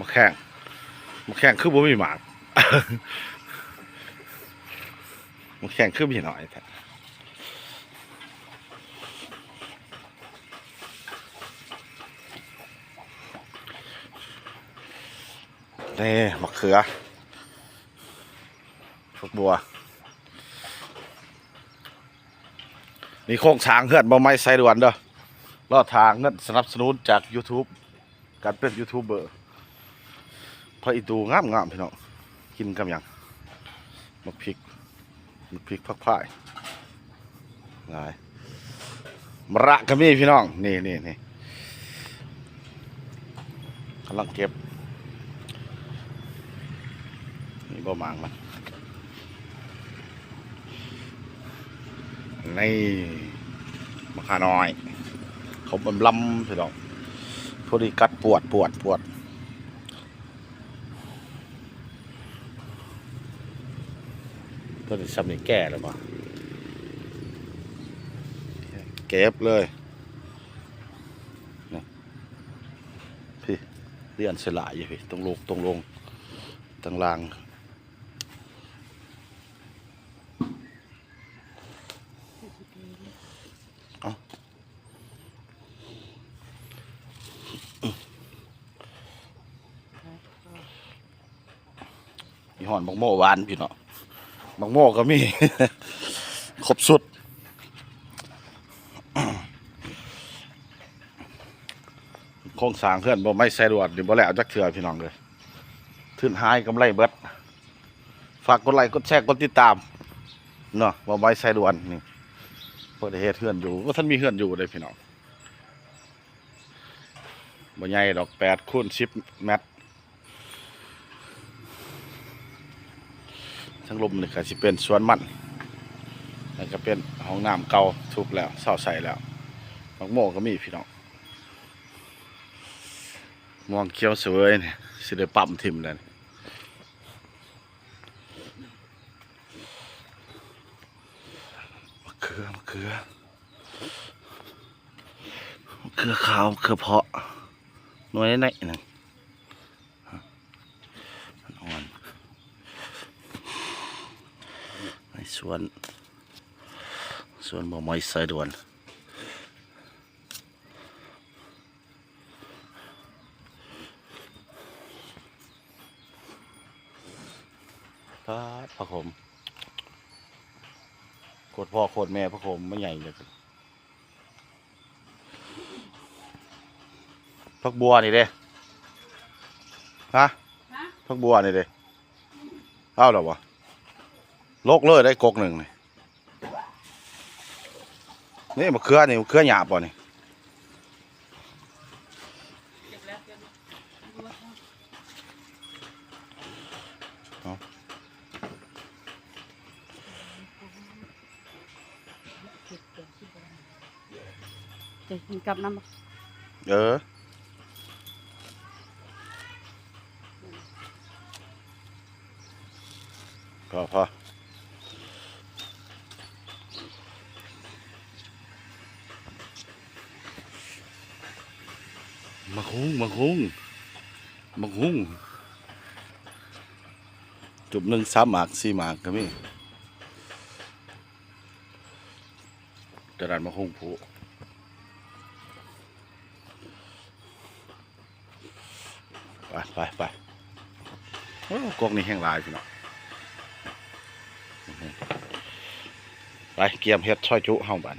มาแข่งคือบ่มีหมาก มาแข่งคือมีหน่อยแท้นี่มะเขือฝักบัวนี่โค้งช้างเฮือนบ่ไม้ไซด่วนเด้อรอดทางเงินสนับสนุนจาก YouTube การเป็นยูทูบเบอร์พออีตูงามพี่น้องกินกับหยังมะพริกผักพายลายมะระก็มีพี่น้องนี่กำลังเก็บนี่บ่มางมันนี่มะขาน้อยเขาบำลำพี่น้องพอดีกัดปวดตัวนี้ซ้ำนี่แก่แล้วป่ะเก็บเลยนี่พี่เรียนสลายอยู่พี่ตรงลงตรงล่างมีหอนบักโม่หวานพี่เนาะบักโม่ก็มี ครบสุดโครงสร้างเพื่อนบ่ไม่ใส่รวดหรือบ่แล้วจักเถื่อพี่น้องเลยทื่นหายกำไรเบิดฝากกดไลค์กดแชร์กดติดตามเนาะบ่ไม่ใส่รวดนี่เพื่อเฮ็ดเพื่อนอยู่ก็ท่านมีเพื่อนอยู่เลยพี่น้องบ่ใหญ่ดอก8 คูณ 10 เมตรทั้งลมนี่ก็สิเป็นสวนมันแล้วก็เป็นห้องน้ำเก่าทุบแล้วเสาใส่แล้วบักโม่ก็มีพี่น้องมองเขียวสวยนี่สิได้ปั๊มทิ่มแล้วมะเขือขาวมะเขือเพาะหน่วยไหนนึงสวนบ่ไม้ไซด่วนพระคมโคตรพ่อโคตรแม่พระคมไม่ใหญ่เลยพักบัวนี่เด้ฮะพักบัวนี่เด้เอาหรอวะโลกเลยได้กกหนึ่งนี่มะเขือหยาบป่ะนี่จะกินกับน้ำพอมักฮุ้งจุบ1 3 หมาก 4 หมากก็มีจะดันมักฮุ้งผู้ไปโอ้กอกนี่แห้งลายพี่น้องไปเกียมเฮ็ดช่อยจุเฮาบ้าน